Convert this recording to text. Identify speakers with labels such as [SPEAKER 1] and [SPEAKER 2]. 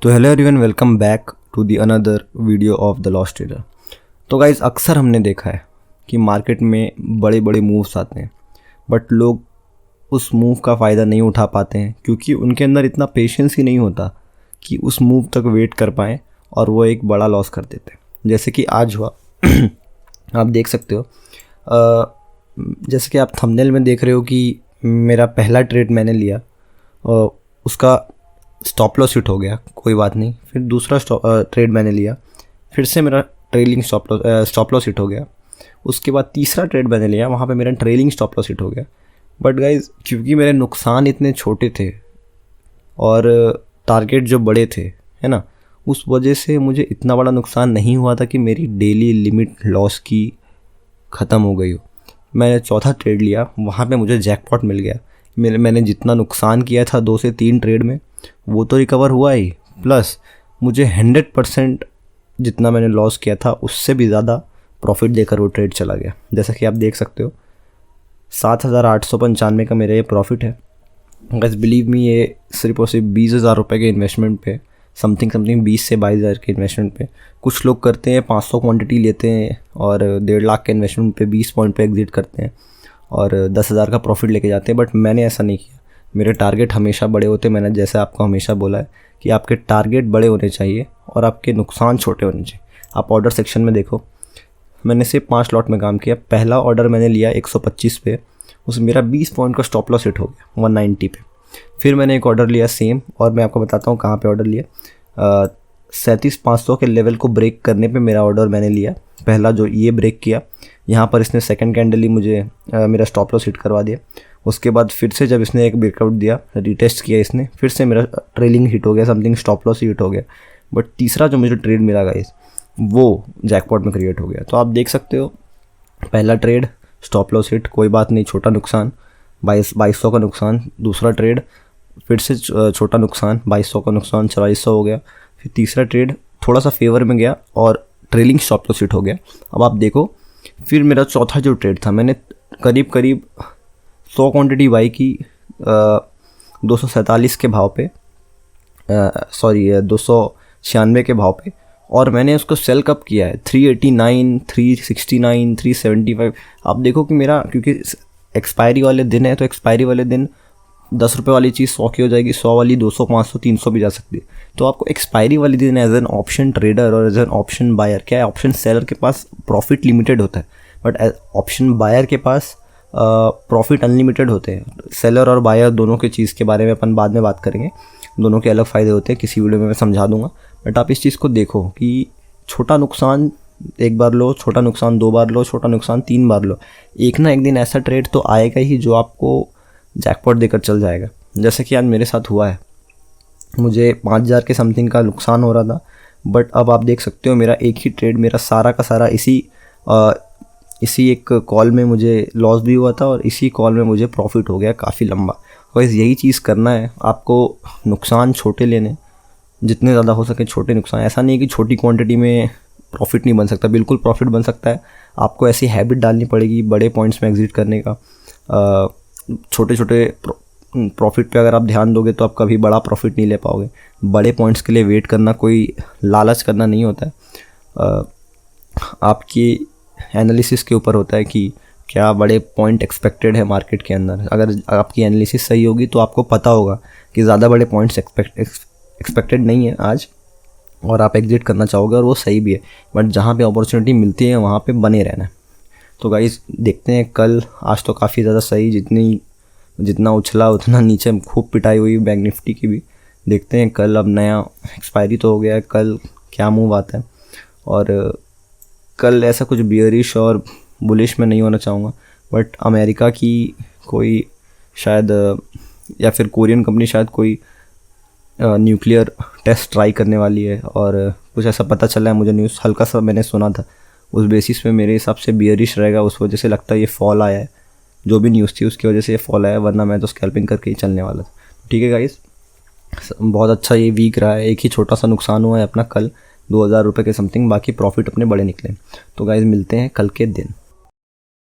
[SPEAKER 1] तो hello everyone, welcome back to the another video of the lost trader. तो guys, अक्सर हमने देखा है कि मार्केट में बड़े बड़े मूव्स आते हैं, बट लोग उस मूव का फ़ायदा नहीं उठा पाते हैं क्योंकि उनके अंदर इतना पेशेंस ही नहीं होता कि उस मूव तक वेट कर पाएँ और वो एक बड़ा लॉस कर देते हैं, जैसे कि आज हुआ। आप देख सकते हो, जैसे कि आप थंबनेल में देख रहे हो कि मेरा पहला ट्रेड मैंने लिया, उसका स्टॉप लॉस हिट हो गया, कोई बात नहीं। फिर दूसरा ट्रेड मैंने लिया, फिर से मेरा ट्रेलिंग स्टॉप लॉस हिट हो गया। उसके बाद तीसरा ट्रेड मैंने लिया, वहाँ पे मेरा ट्रेलिंग स्टॉप लॉस हिट हो गया। बट गाइज, क्योंकि मेरे नुकसान इतने छोटे थे और टारगेट जो बड़े थे, है ना, उस वजह से मुझे इतना बड़ा नुकसान नहीं हुआ था कि मेरी डेली लिमिट लॉस की ख़त्म हो गई हो। मैंने चौथा ट्रेड लिया, वहाँ पे मुझे जैकपॉट मिल गया। मैंने जितना नुकसान किया था 2 से 3 ट्रेड में, वो तो रिकवर हुआ ही, प्लस मुझे 100% जितना मैंने लॉस किया था उससे भी ज़्यादा प्रॉफिट देकर वो ट्रेड चला गया। जैसा कि आप देख सकते हो, 7,895 का मेरा ये प्रॉफिट है। बस बिलीव मी, ये सिर्फ और सिर्फ 20,000 रुपये के इन्वेस्टमेंट पे, समथिंग 20 से 22,000 के इन्वेस्टमेंट पे। कुछ लोग करते हैं 500 क्वांटिटी लेते हैं और 1.5 लाख के इन्वेस्टमेंट पे 20 पॉइंट पे एग्जिट करते हैं और 10,000 का प्रॉफिट लेके जाते हैं। बट मैंने ऐसा नहीं किया। मेरे टारगेट हमेशा बड़े होते। मैंने जैसे आपको हमेशा बोला है कि आपके टारगेट बड़े होने चाहिए और आपके नुकसान छोटे होने चाहिए। आप ऑर्डर सेक्शन में देखो, मैंने सिर्फ 5 लॉट में काम किया। पहला ऑर्डर मैंने लिया 125 पे, उसमें मेरा 20 पॉइंट का स्टॉप लॉस हिट हो गया 190 पे। फिर मैंने एक ऑर्डर लिया सेम, और मैं आपको बताता हूँ कहाँ पे ऑर्डर लिया। 37,500 के लेवल को ब्रेक करने पे मेरा ऑर्डर मैंने लिया। पहला जो ये ब्रेक किया, यहाँ पर इसने सेकंड कैंडल ही मुझे मेरा स्टॉप लॉस हिट करवा दिया। उसके बाद फिर से जब इसने एक ब्रेकआउट दिया, रिटेस्ट किया इसने, फिर से मेरा ट्रेलिंग हिट हो गया, समथिंग स्टॉप लॉस हिट हो गया। बट तीसरा जो मुझे ट्रेड मिला गाइस, वो जैकपॉट में क्रिएट हो गया। तो आप देख सकते हो, पहला ट्रेड स्टॉप लॉस हिट, कोई बात नहीं, छोटा नुकसान, 2200 का नुकसान। दूसरा ट्रेड फिर से छोटा नुकसान, 2200 का नुकसान, 2400 हो गया। फिर तीसरा ट्रेड थोड़ा सा फेवर में गया और ट्रेलिंग स्टॉप लॉस हिट हो गया। अब आप देखो, फिर मेरा चौथा जो ट्रेड था, मैंने करीब 100 क्वांटिटी बाई की 247 के भाव पे, 296 के भाव पे, और मैंने उसको सेल कब किया है 389, 369, 375। आप देखो कि मेरा, क्योंकि एक्सपायरी वाले दिन है, तो एक्सपायरी वाले दिन 10 रुपये वाली चीज़ 100 की हो जाएगी, 100 वाली 200, 500, 300 भी जा सकती है। तो आपको एक्सपायरी वाली दिन एज एन ऑप्शन ट्रेडर और एज एन ऑप्शन बायर, क्या है, ऑप्शन सेलर के पास प्रॉफिट लिमिटेड होता है, बट ऑप्शन बायर के पास प्रॉफिट अनलिमिटेड होते हैं। सेलर और बायर दोनों के चीज़ के बारे में अपन बाद में बात करेंगे, दोनों के अलग फ़ायदे होते हैं, किसी वीडियो में मैं समझा दूंगा। बट आप इस चीज़ को देखो कि छोटा नुकसान 1 बार लो, छोटा नुकसान 2 बार लो, छोटा नुकसान 3 बार लो, एक ना एक दिन ऐसा ट्रेड तो आएगा ही जो आपको जैकपॉट देकर चल जाएगा। जैसे कि आज मेरे साथ हुआ है, मुझे 5,000 के समथिंग का नुकसान हो रहा था, बट अब आप देख सकते हो मेरा एक ही ट्रेड, मेरा सारा का सारा इसी एक कॉल में मुझे लॉस भी हुआ था और इसी कॉल में मुझे प्रॉफिट हो गया काफ़ी लंबा। और यही चीज़ करना है आपको, नुकसान छोटे लेने, जितने ज़्यादा हो सके छोटे नुकसान। ऐसा नहीं है कि छोटी क्वांटिटी में प्रॉफिट नहीं बन सकता, बिल्कुल प्रॉफिट बन सकता है। आपको ऐसी हैबिट डालनी पड़ेगी बड़े पॉइंट्स में एग्जिट करने का। छोटे छोटे प्रॉफिट पे अगर आप ध्यान दोगे तो आप कभी बड़ा प्रॉफिट नहीं ले पाओगे। बड़े पॉइंट्स के लिए वेट करना कोई लालच करना नहीं होता है, आपकी एनालिसिस के ऊपर होता है कि क्या बड़े पॉइंट एक्सपेक्टेड है मार्केट के अंदर। अगर आपकी एनालिसिस सही होगी तो आपको पता होगा कि ज़्यादा बड़े पॉइंट्स एक्सपेक्टेड नहीं है आज, और आप एग्जिट करना चाहोगे और वो सही भी है। बट जहाँ पे अपॉर्चुनिटी मिलती है वहाँ पे बने रहना है। तो गाइस, देखते हैं कल। आज तो काफ़ी ज़्यादा सही, जितना उछला उतना नीचे खूब पिटाई हुई बैंक निफ्टी की भी। देखते हैं कल, अब नया एक्सपायरी तो हो गया है, कल क्या मूव आता है। और कल ऐसा कुछ बियरिश और बुलिश में नहीं होना चाहूँगा, बट अमेरिका की कोई शायद, या फिर कोरियन कंपनी शायद कोई न्यूक्लियर टेस्ट ट्राई करने वाली है, और कुछ ऐसा पता चला है मुझे, न्यूज़ हल्का सा मैंने सुना था। उस बेसिस पे मेरे हिसाब से बियरिश रहेगा, उस वजह से लगता है ये फॉल आया है। जो भी न्यूज़ थी उसकी वजह से ये फॉल आया, वरना मैं तो स्कैल्पिंग करके ही चलने वाला था। ठीक है गाइस, बहुत अच्छा ये वीक रहा है। एक ही छोटा सा नुकसान हुआ है अपना कल, 2,000 रुपये के समथिंग, बाकी प्रॉफिट अपने बड़े निकले। तो गाइस, मिलते हैं कल के दिन।